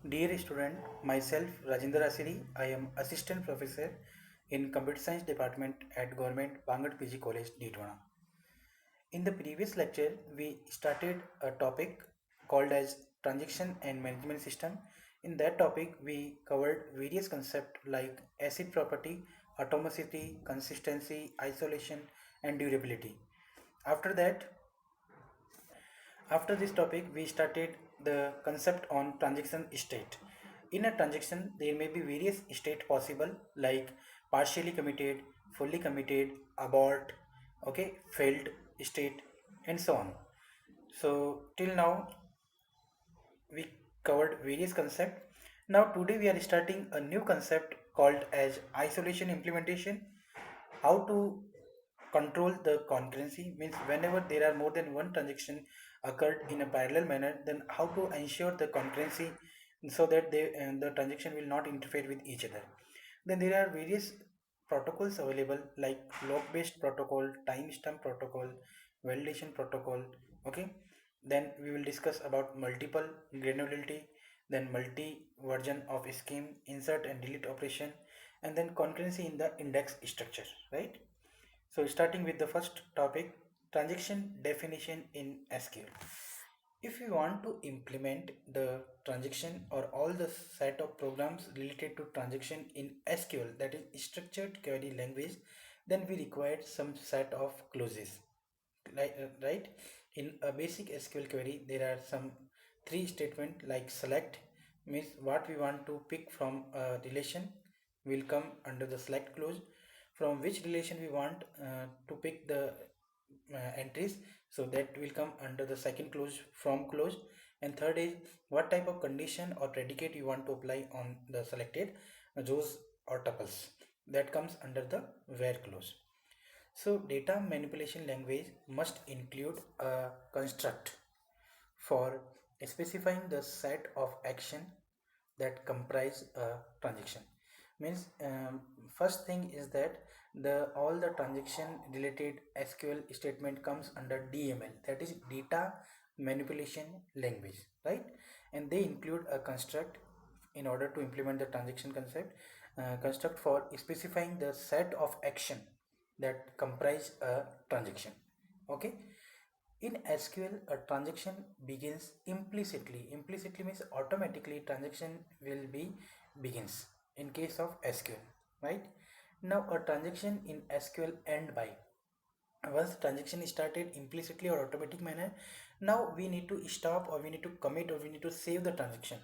Dear student, myself Rajendra Aaseri, I am Assistant Professor in Computer Science Department at Government Bangat PG College, Didwana. In the previous lecture, we started a topic called as Transaction and Management System. In that topic, we covered various concepts like acid property, atomicity, consistency, isolation, and durability. After that, After this topic, we started the concept on transaction state. In a transaction, there may be various state possible like partially committed, fully committed, abort, okay, failed state, and so on. So till now we covered various concepts. Now today we are starting a new concept called as isolation implementation. How to control the concurrency means whenever there are more than one transaction occurred in a parallel manner, then how to ensure the concurrency so that the transaction will not interfere with each other. Then there are various protocols available like lock based protocol, timestamp protocol, validation protocol. Okay, then we will discuss about multiple granularity, then multi version of scheme, insert and delete operation, and then concurrency in the index structure, right? So starting with the first topic, transaction definition in SQL. If we want to implement the transaction or all the set of programs related to transaction in SQL, that is structured query language, then we require some set of clauses. Right? In a basic SQL query, there are some three statement like select means what we want to pick from a relation will come under the select clause. From which relation we want to pick the entries, so that will come under the second clause, from clause. And third is what type of condition or predicate you want to apply on the selected rows or tuples, that comes under the where clause. So data manipulation language must include a construct for specifying the set of action that comprise a transaction. Means first thing is that the all the transaction related SQL statement comes under DML, that is data manipulation language, right? And they include a construct in order to implement the transaction concept, construct for specifying the set of action that comprise a transaction. Okay, in SQL, a transaction begins implicitly. Implicitly means automatically transaction will be begins in case of SQL, right? Now a transaction in SQL end by. Once transaction is started implicitly or automatic manner, now we need to stop or we need to commit or we need to save the transaction.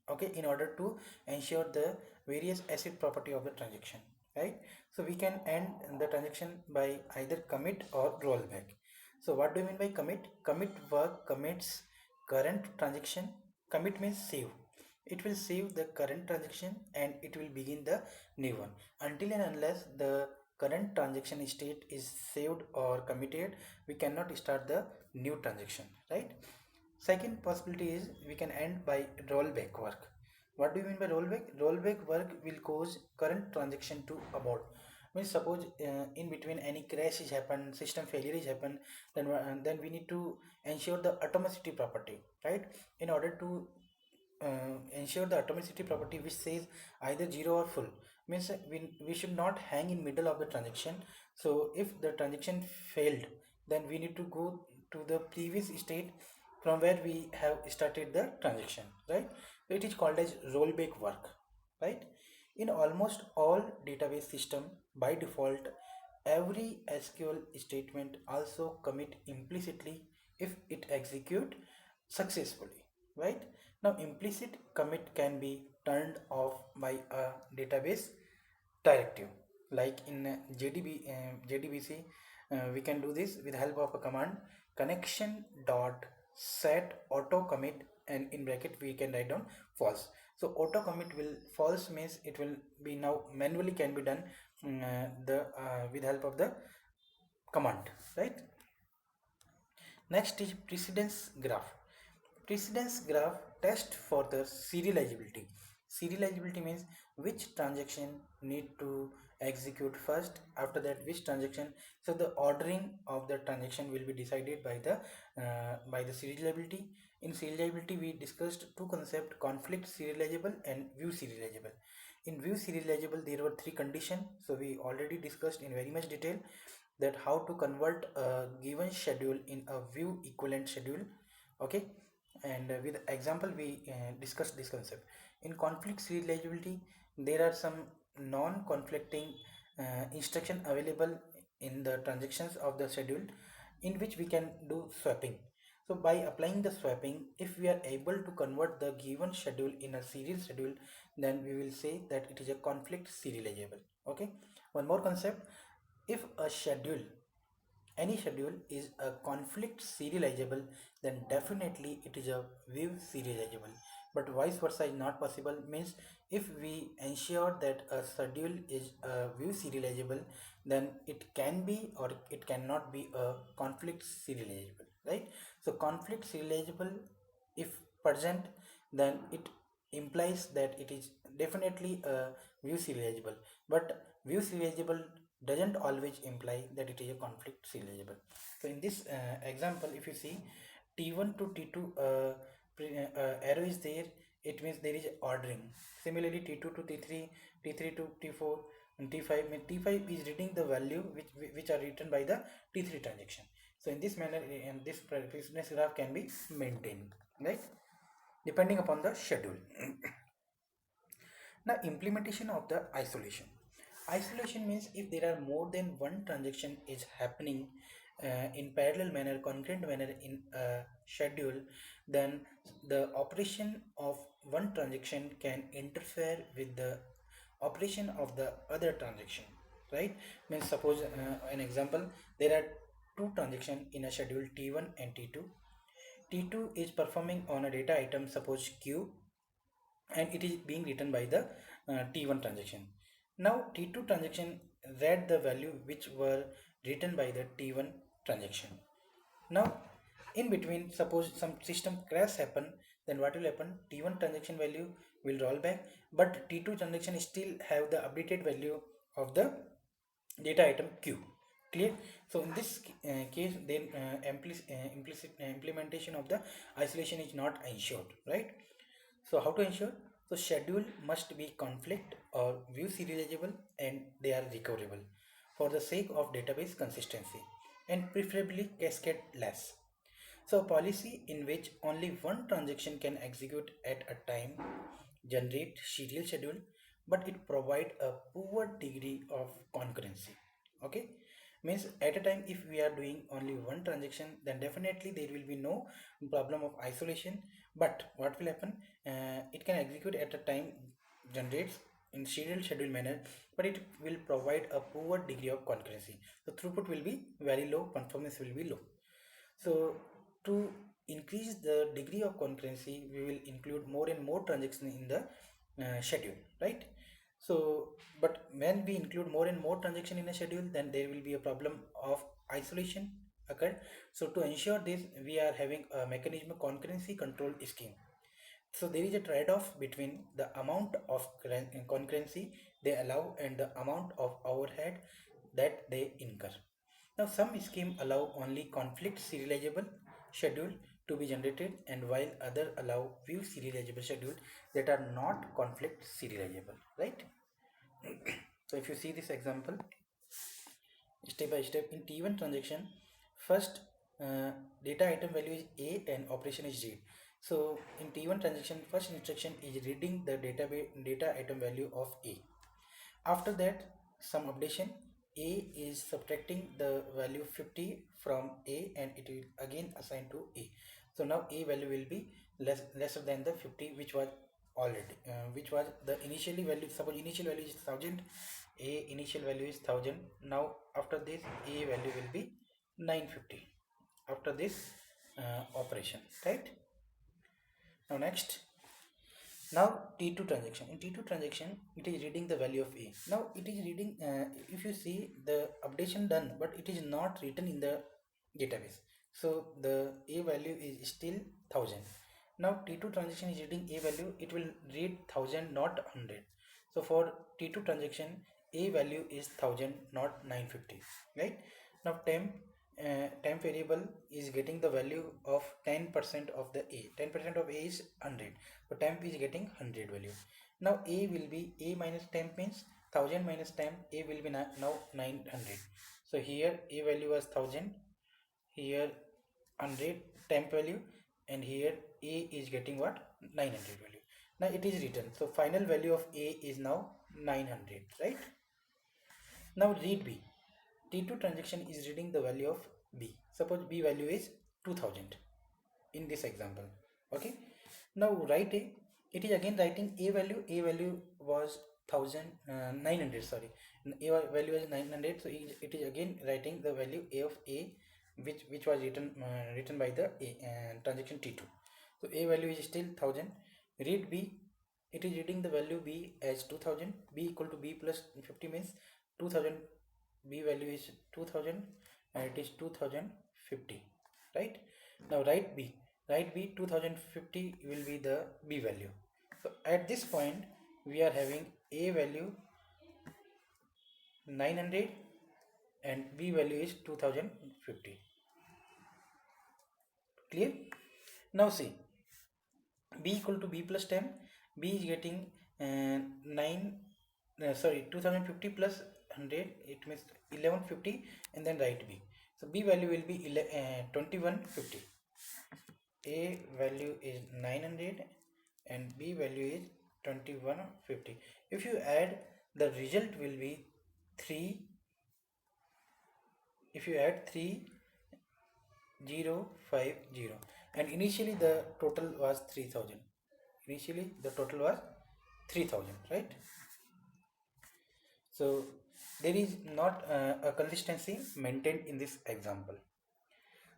Okay, in order to ensure the various asset property of the transaction, right? So we can end the transaction by either commit or rollback. So what do you mean by commit? Commit work commits current transaction. Commit means save. It will save the current transaction and it will begin the new one. Until and unless the current transaction state is saved or committed, we cannot start the new transaction, right? Second possibility is we can end by rollback work. What do you mean by rollback? Rollback work will cause current transaction to abort. Means suppose in between any crash is happened, system failure is happened, then we need to ensure the atomicity property, right? In order to ensure the atomicity property which says either zero or full, means we should not hang in middle of the transaction. So if the transaction failed, then we need to go to the previous state from where we have started the transaction, right? So it is called as rollback work, right? In almost all database system, by default, every SQL statement also commit implicitly if it execute successfully, right? Now implicit commit can be turned off by a database directive, like in JDBC. We can do this with help of a command connection dot set auto commit, and in bracket we can write down false. So auto commit will false means it will be now manually can be done, the with help of the command, right? Next is precedence graph. Precedence graph test for the serializability. Serializability means which transaction need to execute first, after that which transaction. So the ordering of the transaction will be decided by the serializability. In serializability, we discussed two concepts: conflict serializable and view serializable. In view serializable, there were three conditions. So we already discussed in very much detail that how to convert a given schedule in a view equivalent schedule. Okay, and with example we discussed this concept. In conflict serializability, there are some non-conflicting instruction available in the transactions of the schedule, in which we can do swapping. So by applying the swapping, if we are able to convert the given schedule in a serial schedule, then we will say that it is a conflict serializable. Okay, one more concept: if a schedule, any schedule is a conflict serializable, then definitely it is a view serializable. But vice versa is not possible. Means if we ensure that a schedule is a view serializable, then it can be or it cannot be a conflict serializable, right? So conflict serializable, if present, then it implies that it is definitely a view serializable. But view serializable doesn't always imply that it is a conflict serializable. So in this example, if you see T1 to T2 arrow is there, it means there is ordering. Similarly, T2 to T3, T3 to T4, and T5 means T5 is reading the value which are written by the T3 transaction. So in this manner, and this business graph can be maintained, right? Depending upon the schedule. Now, implementation of the isolation. Isolation means if there are more than one transaction is happening in parallel manner, concurrent manner in a schedule, then the operation of one transaction can interfere with the operation of the other transaction, right? Means suppose an example, there are two transactions in a schedule T1 and T2. T2 is performing on a data item, suppose Q, and it is being written by the T1 transaction. Now T2 transaction read the value which were written by the T1 transaction. Now in between, suppose some system crash happen, then what will happen? T1 transaction value will roll back, but T2 transaction still have the updated value of the data item Q. Clear? So in this case, then implicit implementation of the isolation is not ensured, right? So how to ensure? So schedule must be conflict or view serializable, and they are recoverable for the sake of database consistency, and preferably cascade less. So a policy in which only one transaction can execute at a time generate serial schedule, but it provide a poor degree of concurrency. Okay, means at a time if we are doing only one transaction, then definitely there will be no problem of isolation. But what will happen? It can execute at a time generates in serial schedule manner, but it will provide a poor degree of concurrency. The throughput will be very low, performance will be low. So to increase the degree of concurrency, we will include more and more transactions in the schedule, right? So, but when we include more and more transaction in a schedule, then there will be a problem of isolation occurred. So to ensure this, we are having a mechanism of concurrency control scheme. So there is a trade-off between the amount of concurrency they allow and the amount of overhead that they incur. Now some scheme allow only conflict serializable schedule to be generated, and while other allow view serializable schedule that are not conflict serializable, right? So if you see this example step by step, in T1 transaction, first data item value is A and operation is read. So in T1 transaction, first instruction is reading the data item value of A. After that, some updation, A is subtracting the value 50 from A and it will again assign to A. So now A value will be lesser than the 50 which was already which was the initially value. Suppose initial value is 1000, A initial value is 1000. Now after this A value will be 950 after this operation, right? Now next, now T2 transaction. In T2 transaction, it is reading the value of A. Now it is reading, if you see the updation done, but it is not written in the database. So the A value is still 1000. Now T2 transaction is reading A value, it will read 1000, not 100. So for T2 transaction, A value is 1000, not 950, right? Now temp, temp variable is getting the value of 10% of the A. 10% of A is 100. So temp is getting 100 value. Now A will be A minus temp means 1000 minus temp. A will be now 900. So here A value was 1000. Here 100 temp value, and here A is getting what? 900 value. Now it is written. So final value of A is now 900, right? Now read B. T2 transaction is reading the value of B. Suppose B value is 2000 in this example. Okay. Now write A. It is again writing A value. A value was 900. Sorry. A value is 900. So it is again writing the value A of A, which was written by the transaction T2. So A value is still 1000. Read B. It is reading the value B as 2000. B equal to B plus 50 means 2000. B value is 2000 and it is 2050, right? Now write B. Write B 2050 will be the B value. So at this point we are having A value 900 and B value is 2050. Clear? Now see, B equal to B plus 10. B is getting 2050 plus 100, it means 1150, and then write B. So B value will be 2150. A value is 900 and B value is 2150. If you add, the result will be 3. If you add 3050, and initially the total was 3000. Initially the total was 3000, right? So there is not a consistency maintained in this example.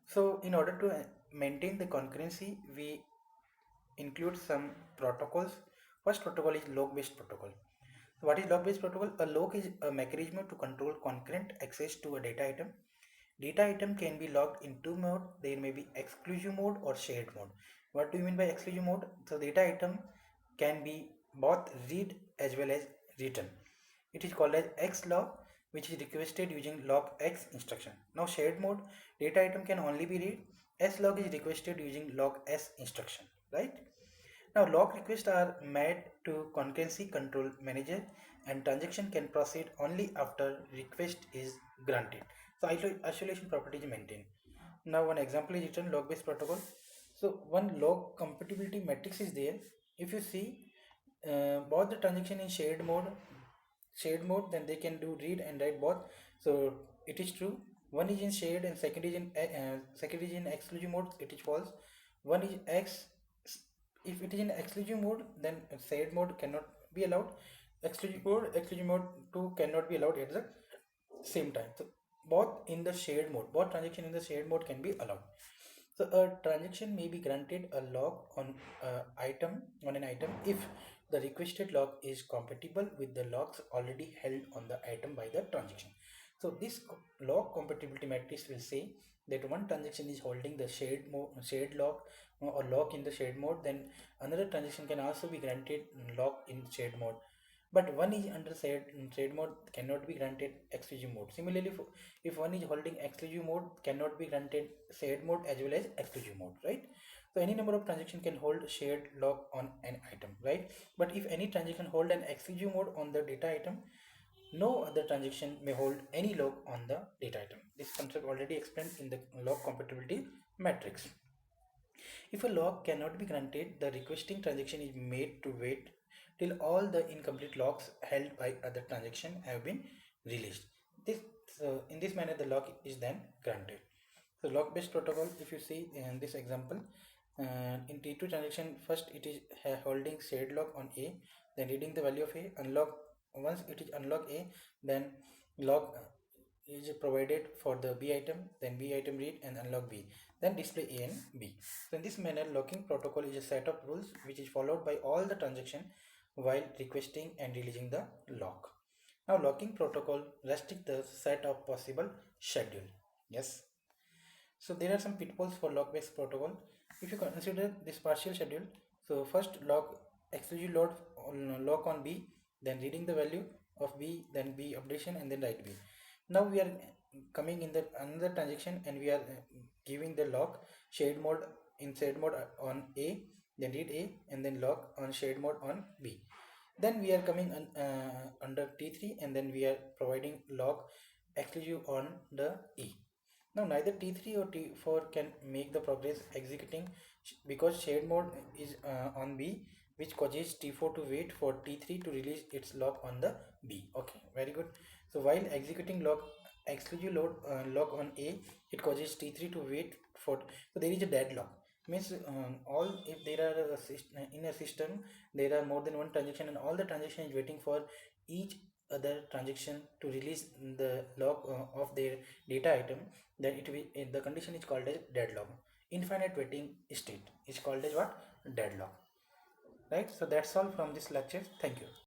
So in order to maintain the concurrency, we include some protocols. First protocol is log-based protocol. So what is log-based protocol? A log is a mechanism to control concurrent access to a data item. Data item can be logged in two modes. There may be exclusive mode or shared mode. What do you mean by exclusive mode? So data item can be both read as well as written. It is called as X log, which is requested using log X instruction. Now shared mode, data item can only be read. S log is requested using log S instruction, right? Now log requests are made to concurrency control manager, and transaction can proceed only after request is granted. So isolation property is maintained. Now one example is written log based protocol. So one log compatibility matrix is there. If you see both the transaction in shared mode, then they can do read and write both. So it is true. One is in shared and second is in exclusive mode. It is false. One is X. If it is in exclusive mode, then shared mode cannot be allowed. Exclusive mode 2 cannot be allowed at the same time. So both in the shared mode, both transaction in the shared mode can be allowed. So a transaction may be granted a lock on an item if the requested lock is compatible with the locks already held on the item by the transaction. So this lock compatibility matrix will say that one transaction is holding the shared lock or lock in the shared mode, then another transaction can also be granted lock in shared mode. But one is under shared mode cannot be granted exclusive mode. Similarly, if one is holding exclusive mode, cannot be granted shared mode as well as exclusive mode, right? So any number of transaction can hold shared lock on an item, right? But if any transaction hold an exclusive mode on the data item, no other transaction may hold any lock on the data item. This concept already explained in the lock compatibility matrix. If a lock cannot be granted, the requesting transaction is made to wait till all the incomplete locks held by other transaction have been released. In this manner, the lock is then granted. So lock-based protocol, if you see in this example, in T2 transaction, first it is holding shared lock on A, then reading the value of A, unlock. Once it is unlock A, then lock is provided for the B item, then B item read and unlock B, then display A and B. So in this manner, locking protocol is a set of rules which is followed by all the transaction while requesting and releasing the lock. Now locking protocol restrict the set of possible schedule. Yes. So there are some pitfalls for lock-based protocol. If you consider this partial schedule, so first exclusive lock on B, then reading the value of B, then B updation, and then write B. Now we are coming in the another transaction and we are giving the lock shared mode in shared mode on A, then read A, and then lock on shared mode on B. Then we are coming under T3 and then we are providing lock exclusive on the E. Now neither T3 or T4 can make the progress executing because shared mode is on B, which causes T4 to wait for T3 to release its lock on the B. Okay, very good. So while executing lock exclusive lock on A, it causes T3 to wait for, so there is a deadlock. Means all, if there are in a system there are more than one transaction and all the transaction is waiting for each other transaction to release the lock of their data item, then it will, the condition is called as deadlock. Infinite waiting state is called as what? Deadlock. Right. So that's all from this lecture. Thank you.